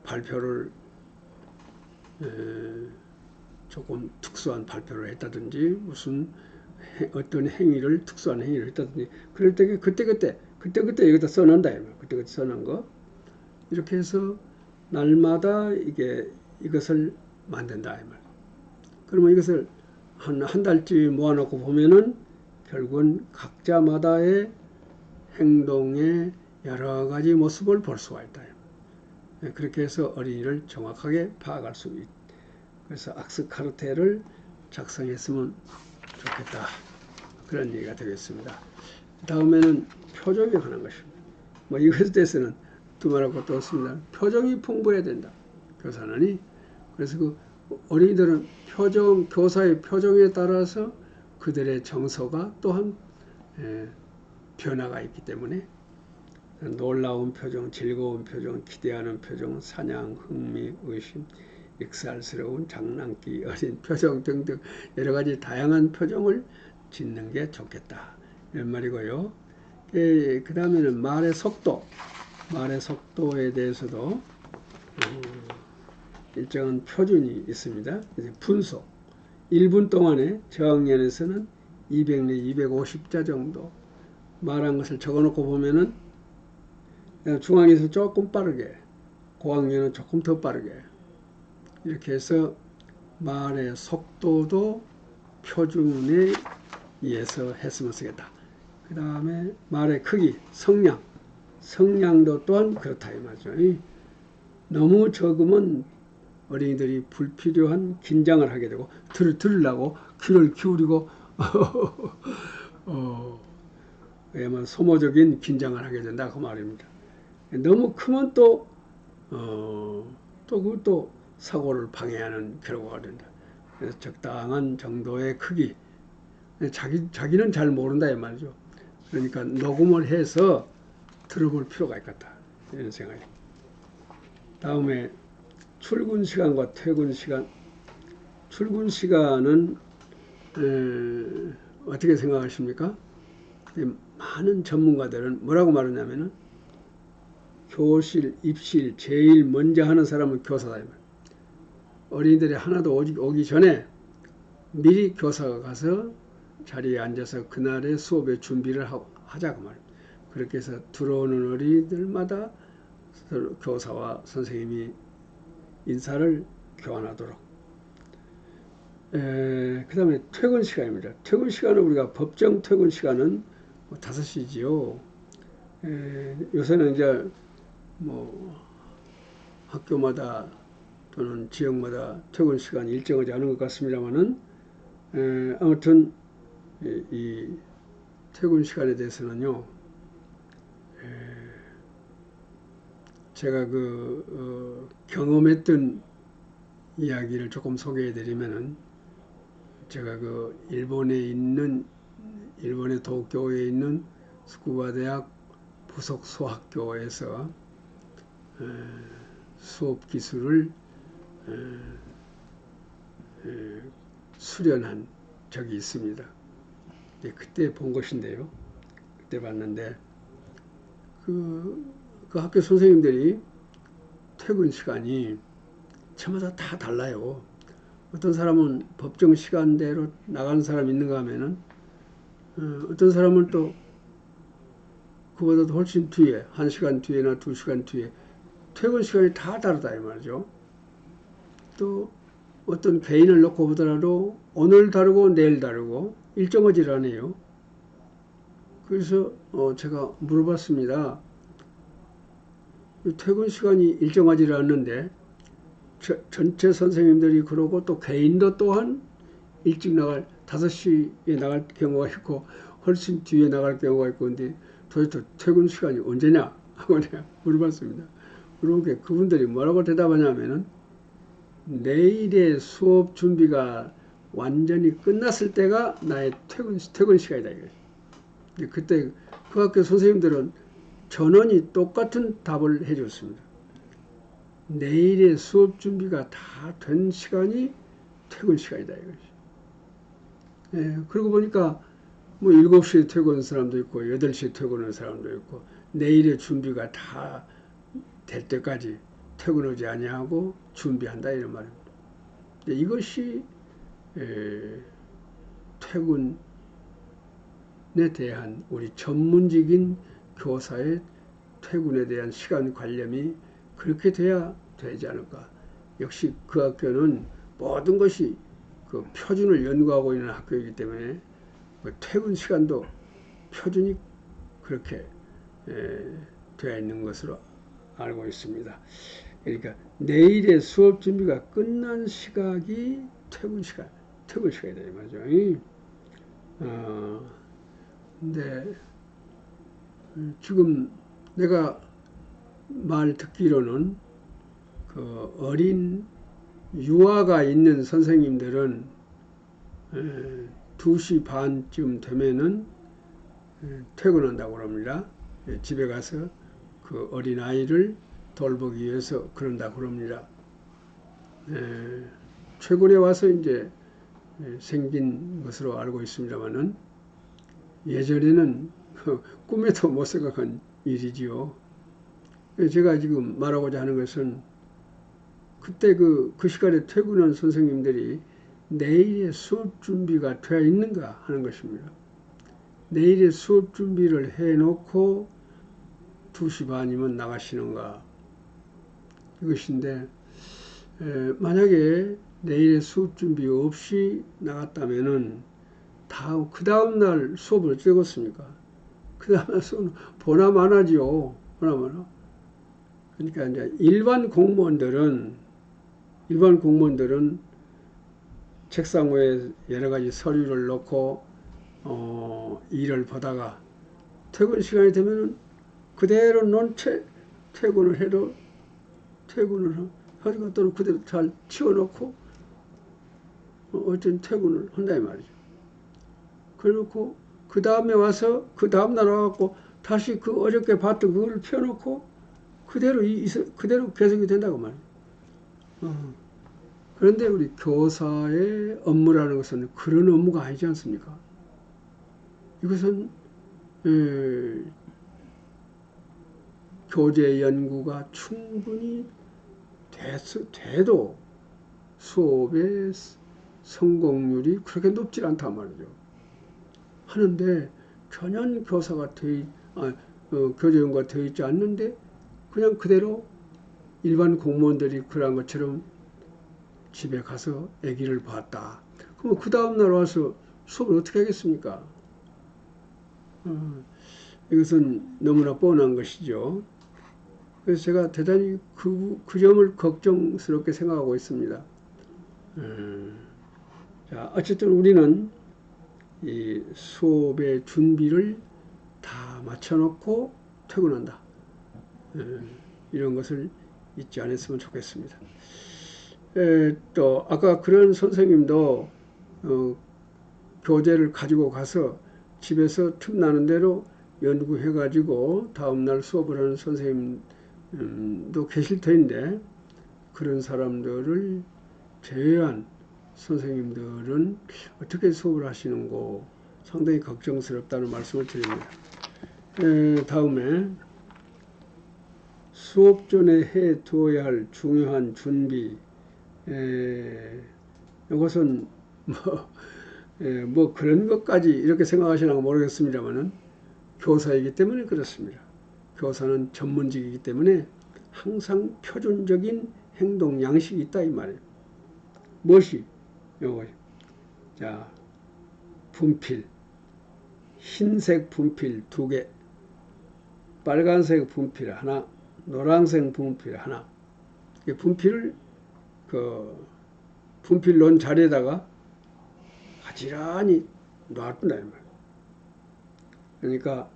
발표를 조금 특수한 발표를 했다든지 무슨 어떤 행위를 특수한 행위를 했다든지 그럴 때 그때 여기다 써놓는다. 그때 써놓은 거 이렇게 해서 날마다 이것을 만든다. 그러면 이것을 한 달쯤 모아놓고 보면은 결국은 각자마다의 행동의 여러 가지 모습을 볼 수가 있다. 그렇게 해서 어린이를 정확하게 파악할 수 있다. 그래서 학습 카르텔을 작성했으면 좋겠다. 그런 얘기가 되겠습니다. 다음에는 표정에 관한 것입니다. 뭐 이것에 대해서는 두말할 것도 없습니다. 표정이 풍부해야 된다. 교사는 그래서 그 어린이들은 교사의 표정에 따라서 그들의 정서가 또한 변화가 있기 때문에 놀라운 표정, 즐거운 표정, 기대하는 표정, 사냥, 흥미, 의심, 익살스러운, 장난기, 어린 표정 등등 여러 가지 다양한 표정을 짓는 게 좋겠다. 이런 말이고요. 그 다음에는 말의 속도에 대해서도 일정한 표준이 있습니다. 분속 1분 동안에 저학년에서는 200 내 250자 정도 말한 것을 적어놓고 보면은 중학년에서 조금 빠르게, 고학년은 조금 더 빠르게 이렇게 해서 말의 속도도 표준에 의해서 했으면 쓰겠다. 그 다음에 말의 크기, 성량도 또한 그렇다 이 말이죠. 너무 적으면 어린이들이 불필요한 긴장을 하게 되고 들으려고 귀를 기울이고 왜냐면 소모적인 긴장을 하게 된다 그 말입니다. 너무 크면 또 그것도 사고를 방해하는 결과가 된다. 그래서 적당한 정도의 크기. 자기는 잘 모른다 이 말이죠. 그러니까 녹음을 해서 들어볼 필요가 있겠다 이런 생각이. 다음에 출근 시간과 퇴근 시간. 출근 시간은 어떻게 생각하십니까? 많은 전문가들은 뭐라고 말하냐면은 교실, 입실 제일 먼저 하는 사람은 교사다. 어린이들이 하나도 오기 전에 미리 교사가 가서 자리에 앉아서 그날의 수업의 준비를 하자고 말입니다. 그렇게 해서 들어오는 어린이들마다 교사와 선생님이 인사를 교환하도록. 그 다음에 퇴근 시간입니다. 퇴근 시간은 우리가 법정 퇴근 시간은 5시지요. 요새는 이제 뭐 학교마다 또는 지역마다 퇴근 시간이 일정하지 않은 것 같습니다만은 아무튼 이 퇴근 시간에 대해서는요, 제가 경험했던 이야기를 조금 소개해 드리면은, 제가 일본의 도쿄에 있는 스쿠바 대학 부속 소학교에서 수업 기술을 수련한 적이 있습니다. 그때 본 것인데요. 그때 봤는데 그 학교 선생님들이 퇴근 시간이 저마다 다 달라요. 어떤 사람은 법정 시간대로 나가는 사람이 있는가 하면은 어떤 사람은 또 그보다도 훨씬 뒤에 1시간 뒤에나 2시간 뒤에 퇴근 시간이 다 다르다 이 말이죠. 또 어떤 개인을 놓고 보더라도 오늘 다르고 내일 다르고 일정하지 않아요. 그래서 제가 물어봤습니다. 퇴근 시간이 일정하지 않는데 전체 선생님들이 그러고 또 개인도 또한 일찍 5시에 나갈 경우가 있고 훨씬 뒤에 나갈 경우가 있고, 근데 도대체 퇴근 시간이 언제냐 하고 내가 물어봤습니다. 그러게 그분들이 뭐라고 대답하냐면은 내일의 수업 준비가 완전히 끝났을 때가 나의 퇴근 시간이다 이거예요. 그때 그 학교 선생님들은 전원이 똑같은 답을 해줬습니다. 내일의 수업 준비가 다 된 시간이 퇴근 시간이다 이거지. 그러고 보니까 뭐 7시에 퇴근하는 사람도 있고 8시에 퇴근하는 사람도 있고, 내일의 준비가 다 될 때까지 퇴근하지 아니하고 준비한다 이런 말입니다. 이것이 퇴근에 대한 우리 전문직인 교사의 퇴근에 대한 시간 관념이 그렇게 돼야 되지 않을까. 역시 그 학교는 모든 것이 그 표준을 연구하고 있는 학교이기 때문에 퇴근 시간도 표준이 그렇게 되어 있는 것으로 알고 있습니다. 그러니까 내일의 수업 준비가 끝난 시각이 퇴근 시간이다 이 말이죠. 근데 지금 내가 말 듣기로는 그 어린 유아가 있는 선생님들은 2시 반쯤 되면은 퇴근한다고 합니다. 집에 가서 그 어린 아이를 돌보기 위해서 그런다고 합니다. 최근에 와서 이제 생긴 것으로 알고 있습니다만은 예전에는 꿈에도 못 생각한 일이지요. 제가 지금 말하고자 하는 것은 그때 그 시간에 퇴근한 선생님들이 내일의 수업 준비가 되어 있는가 하는 것입니다. 내일의 수업 준비를 해놓고 2시 반이면 나가시는가 이것인데, 만약에 내일의 수업 준비 없이 나갔다면은 그 다음날 수업을 어떻게 했습니까? 그 다음날 수업은 보나 마나지요. 보나 마나. 그러니까 이제 일반 공무원들은 책상 위에 여러 가지 서류를 놓고 일을 보다가 퇴근 시간이 되면은 그대로 퇴근을 해도 퇴근을 하고 또는 그대로 잘 치워놓고 어쨌든 퇴근을 한다 이 말이죠. 그래놓고 그 다음에 와서 그 다음날 와갖고 다시 그 어저께 봤던 그거를 펴놓고 그대로 계속이 된다고 말이에요. 그런데 우리 교사의 업무라는 것은 그런 업무가 아니지 않습니까? 이것은 교재 연구가 충분히 돼도 수업의 성공률이 그렇게 높지 않단 말이죠. 하는데 전혀 교사가 교재 연구가 되어 있지 않는데 그냥 그대로 일반 공무원들이 그런 것처럼 집에 가서 아기를 봤다. 그럼 그 다음날 와서 수업을 어떻게 하겠습니까? 이것은 너무나 뻔한 것이죠. 그래서 제가 대단히 그 점을 걱정스럽게 생각하고 있습니다. 자, 어쨌든 우리는 이 수업의 준비를 다 맞춰놓고 퇴근한다. 이런 것을 잊지 않았으면 좋겠습니다. 또 아까 그런 선생님도 교재를 가지고 가서 집에서 틈나는 대로 연구해가지고 다음날 수업을 하는 선생님도 계실 텐데 그런 사람들을 제외한 선생님들은 어떻게 수업을 하시는고 상당히 걱정스럽다는 말씀을 드립니다. 다음에 수업 전에 해 두어야 할 중요한 준비. 이것은 뭐 그런 것까지 이렇게 생각하시나 모르겠습니다만은 교사이기 때문에 그렇습니다. 교사는 전문직이기 때문에 항상 표준적인 행동 양식이 있다 이 말이에요. 무엇이? 요거. 자, 분필. 흰색 분필 2개, 빨간색 분필 하나, 노란색 분필 하나. 분필을 분필 놓은 자리에다가 가지런히 놔둔다 이 말이에요. 그러니까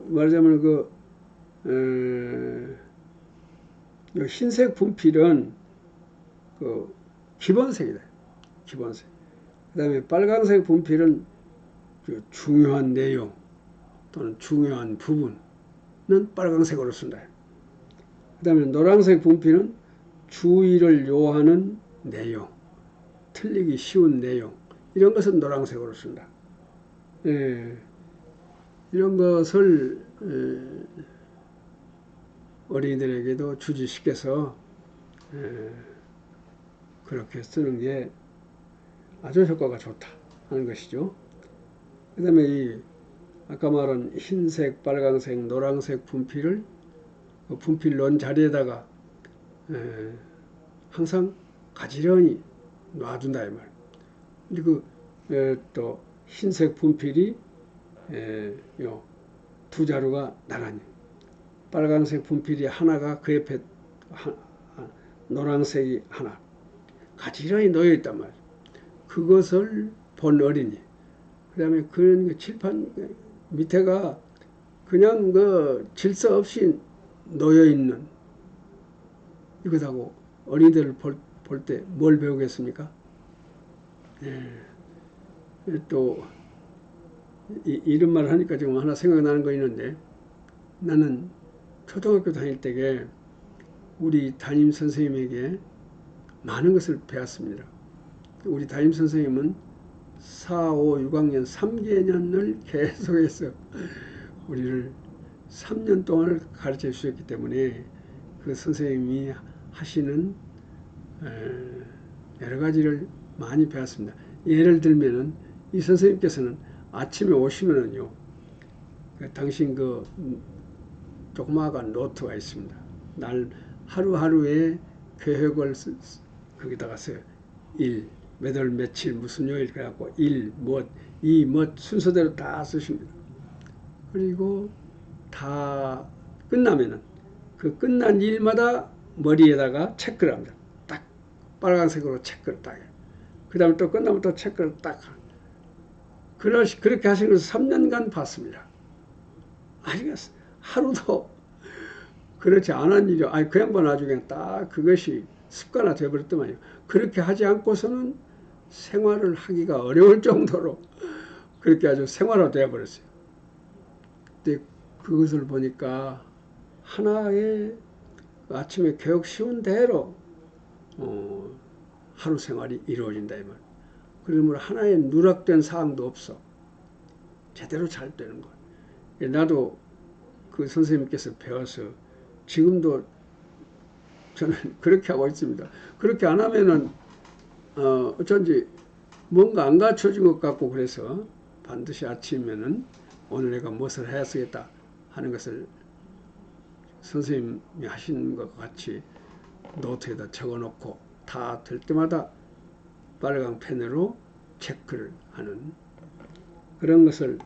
말하자면 흰색 분필은 기본색이다. 기본색. 그 다음에 빨간색 분필은 중요한 내용 또는 중요한 부분은 빨간색으로 쓴다. 그 다음에 노란색 분필은 주의를 요하는 내용, 틀리기 쉬운 내용, 이런 것은 노란색으로 쓴다. 이런 것을 어린이들에게도 주지시켜서 그렇게 쓰는 게 아주 효과가 좋다 하는 것이죠. 그 다음에 아까 말한 흰색, 빨간색, 노란색 분필을 분필 놓은 자리에다가 항상 가지런히 놔둔다 이 말. 근데 또 흰색 분필이 두 자루가 나란히, 빨간색 분필이 하나가 그 옆에 노란색이 하나 가지런히 놓여 있단 말이에요. 그것을 본 어린이. 그 다음에 그런 칠판 밑에가 그냥 질서 없이 놓여 있는 이것하고 어린이들을 볼 때 뭘 배우겠습니까? 또 이런 말을 하니까 지금 하나 생각나는 거 있는데, 나는 초등학교 다닐 때에 우리 담임 선생님에게 많은 것을 배웠습니다. 우리 담임 선생님은 4, 5, 6학년 3개년을 계속해서 우리를 3년 동안을 가르쳐 주셨기 때문에 그 선생님이 하시는 여러 가지를 많이 배웠습니다. 예를 들면은 이 선생님께서는 아침에 오시면은요, 당신 조그마한 노트가 있습니다. 날 하루하루의 계획을 거기다가 써요. 몇 월 며칠 무슨 요일 그래갖고 이 순서대로 다 쓰십니다. 그리고 다 끝나면은 그 끝난 일마다 머리에다가 체크를 합니다. 딱 빨간색으로 체크를 딱 해요. 그 다음에 또 끝나면 또 체크를 딱. 그렇게 하신 것을 3년간 봤습니다. 아시겠어요? 하루도 그렇지 않은 일이, 그 양반 아주 그냥 딱 그것이 습관화 되어버렸더만요. 그렇게 하지 않고서는 생활을 하기가 어려울 정도로 그렇게 아주 생활화 되어버렸어요. 근데 그것을 보니까 하나의 아침에 개혁 쉬운 대로 하루 생활이 이루어진다 이 말. 그러므로 하나의 누락된 사항도 없어. 제대로 잘 되는 거예요. 나도 그 선생님께서 배워서 지금도 저는 그렇게 하고 있습니다. 그렇게 안 하면은 어쩐지 뭔가 안 갖춰진 것 같고, 그래서 반드시 아침에는 오늘 내가 무엇을 해야 쓰겠다 하는 것을 선생님이 하시는 것 같이 노트에다 적어놓고 다 될 때마다 빨간 펜으로 체크를 하는 그런 것을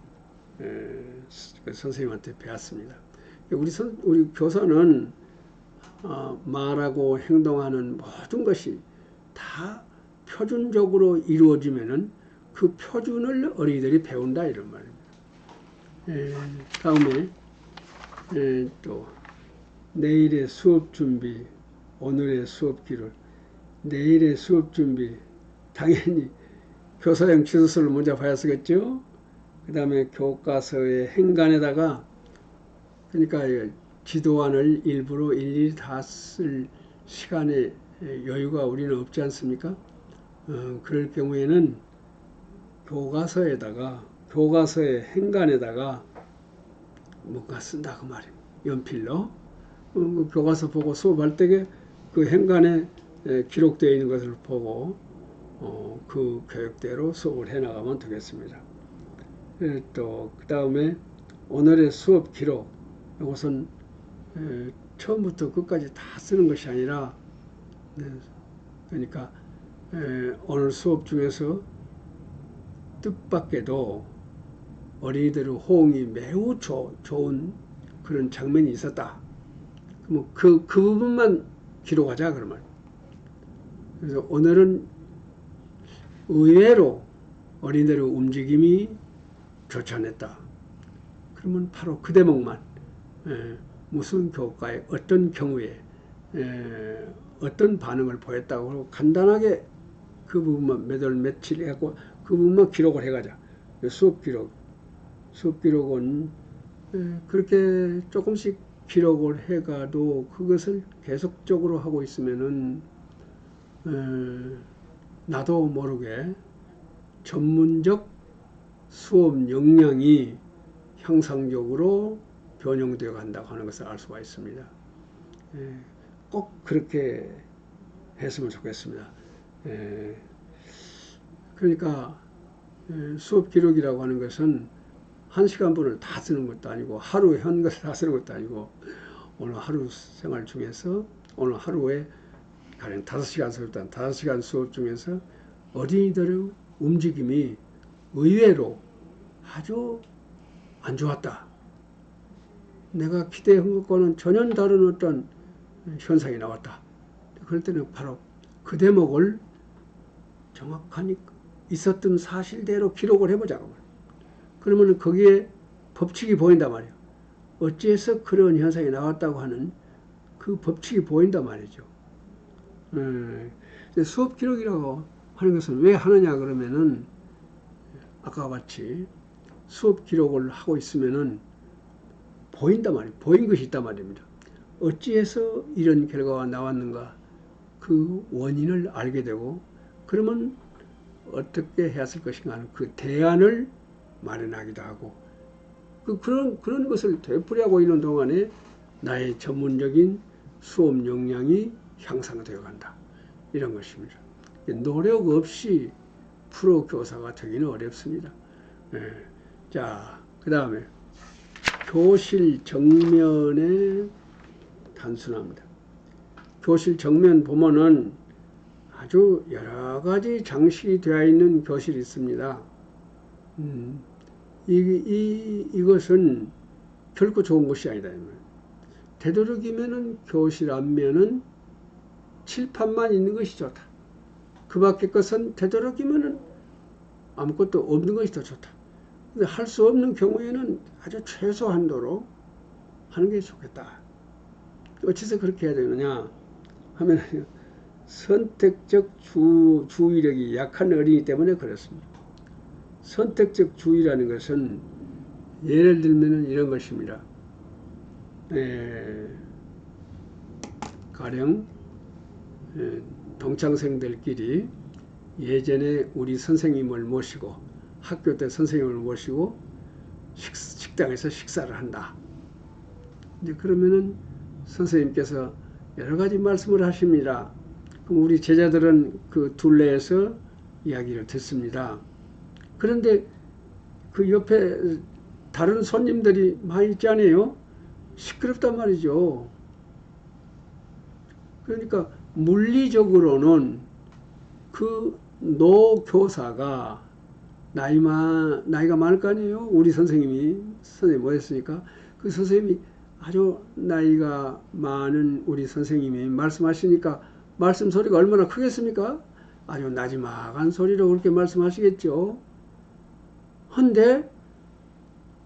선생님한테 배웠습니다. 우리 교사는 말하고 행동하는 모든 것이 다 표준적으로 이루어지면은 그 표준을 어린이들이 배운다 이런 말입니다. 다음에 또 내일의 수업 준비, 오늘의 수업 기록. 내일의 수업 준비, 당연히 교사용 지도서를 먼저 봐야 쓰겠죠. 그 다음에 교과서의 행간에다가, 그러니까 지도안을 일부러 일일이 다 쓸 시간의 여유가 우리는 없지 않습니까? 그럴 경우에는 교과서의 행간에다가 뭔가 쓴다 그 말이에요. 연필로 교과서 보고 수업할 때 그 행간에 기록되어 있는 것을 보고 그 교육대로 수업을 해나가면 되겠습니다. 또 그 다음에 오늘의 수업 기록, 이것은 처음부터 끝까지 다 쓰는 것이 아니라, 그러니까 오늘 수업 중에서 뜻밖에도 어린이들의 호응이 매우 좋은 그런 장면이 있었다. 그럼 그 부분만 기록하자 그러면. 그래서 오늘은 의외로 어린이들의 움직임이 좋지 않았다. 그러면 바로 그 대목만, 무슨 교과에 어떤 경우에 어떤 반응을 보였다고 간단하게 그 부분만 몇 월 며칠 해갖고 그 부분만 기록을 해가자. 수업 기록은 그렇게 조금씩 기록을 해가도 그것을 계속적으로 하고 있으면은 나도 모르게 전문적 수업 역량이 향상적으로 변형되어 간다고 하는 것을 알 수가 있습니다. 꼭 그렇게 했으면 좋겠습니다. 그러니까 수업 기록이라고 하는 것은 1시간 분을 다 쓰는 것도 아니고, 하루에 한 것을 다 쓰는 것도 아니고, 오늘 하루 생활 중에서 오늘 하루에 가령 5시간 수업단 5시간 수업 중에서 어린이들의 움직임이 의외로 아주 안 좋았다. 내가 기대한 것과는 전혀 다른 어떤 현상이 나왔다. 그럴 때는 바로 그 대목을 정확하니 있었던 사실대로 기록을 해보자고. 그러면 거기에 법칙이 보인단 말이에요. 어찌해서 그런 현상이 나왔다고 하는 그 법칙이 보인단 말이죠. 수업 기록이라고 하는 것은 왜 하느냐 그러면은, 아까 같이 수업 기록을 하고 있으면은 보인단 말이에요. 보인 것이 있단 말입니다. 어찌해서 이런 결과가 나왔는가, 그 원인을 알게 되고, 그러면 어떻게 해야 할 것인가 하는 그 대안을 마련하기도 하고, 그런 것을 되풀이하고 있는 동안에 나의 전문적인 수업 역량이 향상되어 간다. 이런 것입니다. 노력 없이 프로 교사가 되기는 어렵습니다. 자, 그 다음에 교실 정면에 단순합니다. 교실 정면 보면은 아주 여러 가지 장식이 되어 있는 교실이 있습니다. 이것은 결코 좋은 것이 아니다. 되도록이면은 교실 앞면은 칠판만 있는 것이 좋다. 그 밖의 것은 되도록이면은 아무것도 없는 것이 더 좋다. 할 수 없는 경우에는 아주 최소한도로 하는 게 좋겠다. 어째서 그렇게 해야 되느냐 하면, 선택적 주의력이 약한 어린이 때문에 그렇습니다. 선택적 주의라는 것은 예를 들면 이런 것입니다. 가령 동창생들끼리 예전에 우리 선생님을 모시고, 학교 때 선생님을 모시고 식당에서 식사를 한다. 이제 그러면은 선생님께서 여러 가지 말씀을 하십니다. 그럼 우리 제자들은 그 둘레에서 이야기를 듣습니다. 그런데 그 옆에 다른 손님들이 많이 있잖아요. 시끄럽단 말이죠. 그러니까 물리적으로는 그 노교사가 나이가 많을 거 아니에요. 우리 선생님 뭐였으니까 그 선생님이 아주 나이가 많은 우리 선생님이 말씀하시니까 말씀 소리가 얼마나 크겠습니까? 아주 나지막한 소리로 그렇게 말씀하시겠죠. 헌데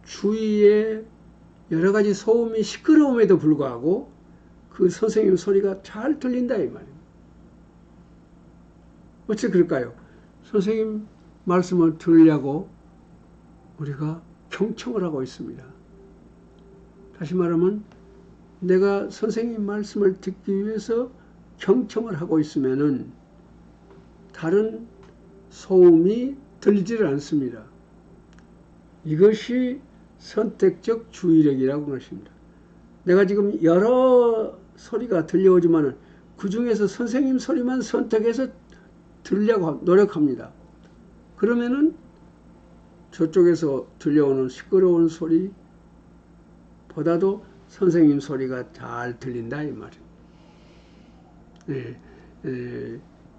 주위에 여러 가지 소음이 시끄러움에도 불구하고 그 선생님 소리가 잘 들린다 이 말이에요. 어째 그럴까요? 선생님 말씀을 들으려고 우리가 경청을 하고 있습니다. 다시 말하면 내가 선생님 말씀을 듣기 위해서 경청을 하고 있으면은 다른 소음이 들리지를 않습니다. 이것이 선택적 주의력이라고 하는 것입니다. 내가 지금 여러 소리가 들려오지만은 그 중에서 선생님 소리만 선택해서 들으려고 노력합니다. 그러면은 저쪽에서 들려오는 시끄러운 소리보다도 선생님 소리가 잘 들린다 이 말이에요.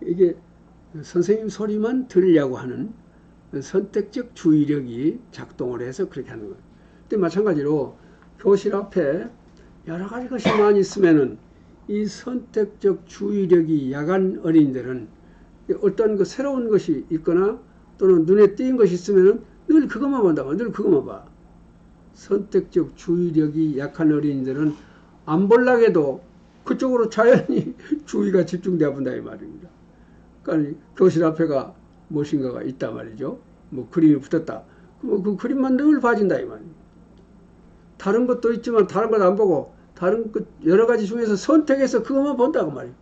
이게 선생님 소리만 들으려고 하는 선택적 주의력이 작동을 해서 그렇게 하는 거예요. 근데 마찬가지로 교실 앞에 여러 가지 것이 많이 있으면은 이 선택적 주의력이 약한 어린이들은 어떤 그 새로운 것이 있거나 또는 눈에 띄는 것이 있으면은 늘 그것만 본다. 늘 그것만 봐. 선택적 주의력이 약한 어린이들은 안 볼락해도 그쪽으로 자연히 주의가 집중되어 본다 이 말입니다. 그러니까 교실 앞에가 무엇인가가 있단 말이죠. 뭐 그림이 붙었다. 그 그림만 늘 봐진다 이 말입니다. 다른 것도 있지만 다른 것 안 보고 다른 것 여러 가지 중에서 선택해서 그것만 본다고 말이에요.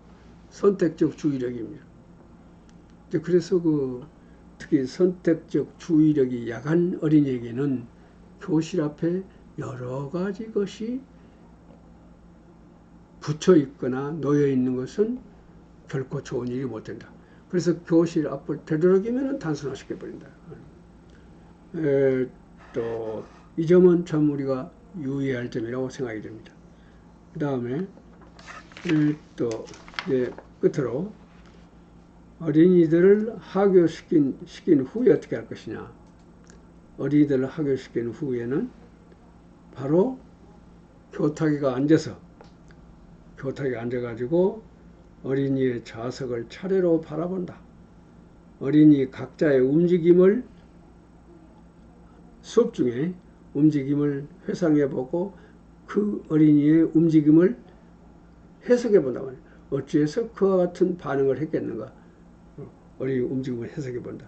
선택적 주의력입니다. 그래서 특히 선택적 주의력이 약한 어린이에게는 교실 앞에 여러 가지 것이 붙여 있거나 놓여 있는 것은 결코 좋은 일이 못 된다. 그래서 교실 앞을 되도록이면 단순화시켜 버린다. 또 이 점은 참 우리가 유의해야 할 점이라고 생각이 됩니다. 그 다음에 또 이제 끝으로 어린이들을 하교시킨 후에 어떻게 할 것이냐. 어린이들을 하교시킨 후에는 바로 교탁에 앉아가지고 어린이의 좌석을 차례로 바라본다. 어린이 각자의 움직임을 수업 중에 움직임을 회상해보고 그 어린이의 움직임을 해석해본다. 어찌해서 그와 같은 반응을 했겠는가. 어린이 움직임을 해석해본다.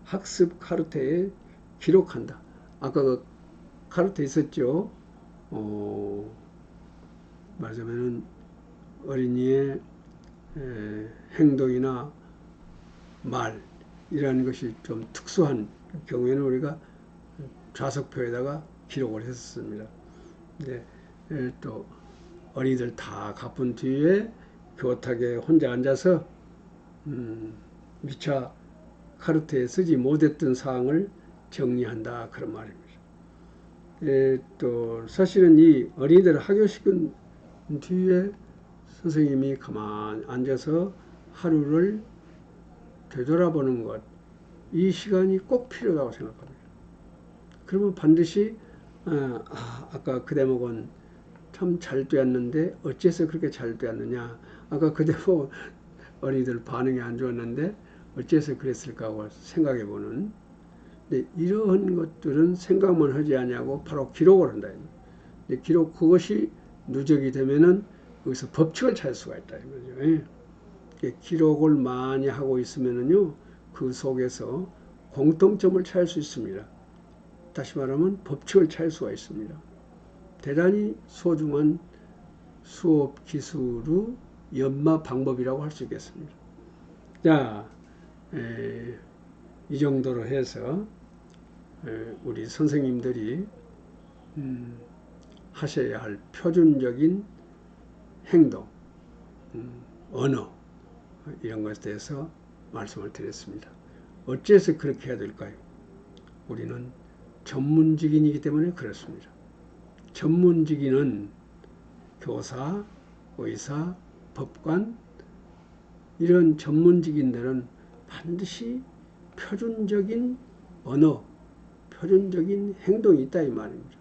학습 카르테에 기록한다. 아까 그 카르테 있었죠. 말하자면은 어린이의 행동이나 말이라는 것이 좀 특수한 경우에는 우리가 좌석표에다가 기록을 했었습니다. 네, 또 어린이들 다 가쁜 뒤에 교탁에 혼자 앉아서 미처 카르테에 쓰지 못했던 사항을 정리한다 그런 말입니다. 또 사실은 이 어린이들을 하교시킨 뒤에 선생님이 가만 앉아서 하루를 되돌아보는 것, 이 시간이 꼭 필요하다고 생각합니다. 그러면 반드시 아까 그 대목은 참 잘 되었는데 어째서 그렇게 잘 되었느냐. 아까 그 대목 어린이들 반응이 안 좋았는데 어째서 그랬을까 하고 생각해보는. 근데 이러한 것들은 생각만 하지 않냐고 바로 기록을 한다. 근데 그것이 누적이 되면은 여기서 법칙을 찾을 수가 있다. 이거죠. 기록을 많이 하고 있으면은요, 그 속에서 공통점을 찾을 수 있습니다. 다시 말하면 법칙을 찾을 수가 있습니다. 대단히 소중한 수업 기술의 연마 방법이라고 할 수 있겠습니다. 자, 이 정도로 해서 우리 선생님들이 하셔야 할 표준적인 행동, 언어 이런 것에 대해서 말씀을 드렸습니다. 어째서 그렇게 해야 될까요? 우리는 전문직인이기 때문에 그렇습니다. 전문직인은 교사, 의사, 법관 이런 전문직인들은 반드시 표준적인 언어, 표준적인 행동이 있다 이 말입니다.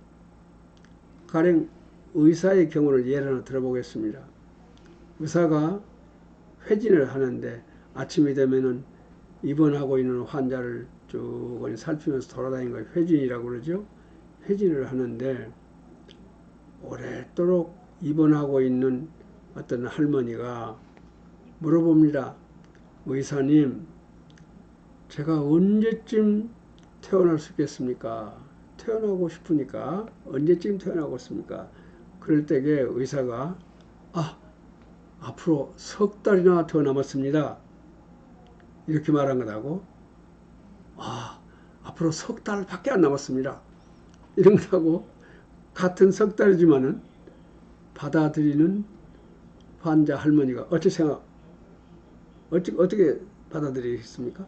가령 의사의 경우를 예를 하나 들어보겠습니다. 의사가 회진을 하는데 아침이 되면은 입원하고 있는 환자를 쭉 살피면서 돌아다니는 걸 회진이라고 그러죠. 회진을 하는데 오랫도록 입원하고 있는 어떤 할머니가 물어봅니다. 의사님, 제가 언제쯤 퇴원할 수 있겠습니까? 퇴원하고 싶으니까 언제쯤 퇴원하고 싶습니까? 그럴 때에 의사가 앞으로 석 달이나 더 남았습니다. 이렇게 말한 거라고. 앞으로 석 달밖에 안 남았습니다. 이런 거라고. 같은 석 달이지만은 받아들이는 환자 할머니가 어떻게 받아들이겠습니까?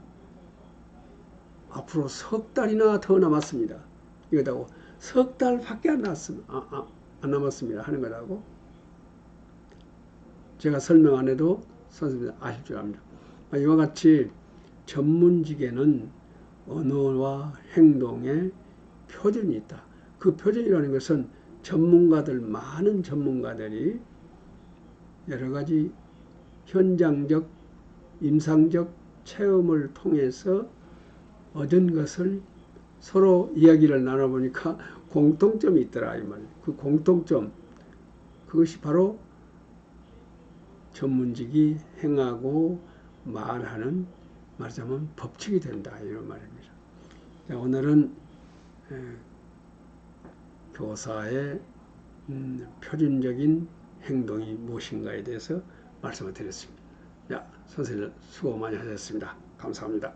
앞으로 석 달이나 더 남았습니다. 이거다고 석 달밖에 안 남았습니다 하는 거라고. 제가 설명 안 해도 선생님 아실 줄 압니다. 이와 같이 전문직에는 언어와 행동에 표준이 있다. 그 표준이라는 것은 많은 전문가들이 여러 가지 현장적, 임상적 체험을 통해서 얻은 것을 서로 이야기를 나눠보니까 공통점이 있더라 이 말이에요. 그 공통점, 그것이 바로 전문직이 행하고 말하는 말하자면 법칙이 된다 이런 말입니다. 자, 오늘은 교사의 표준적인 행동이 무엇인가에 대해서 말씀을 드렸습니다. 자, 선생님 수고 많이 하셨습니다. 감사합니다.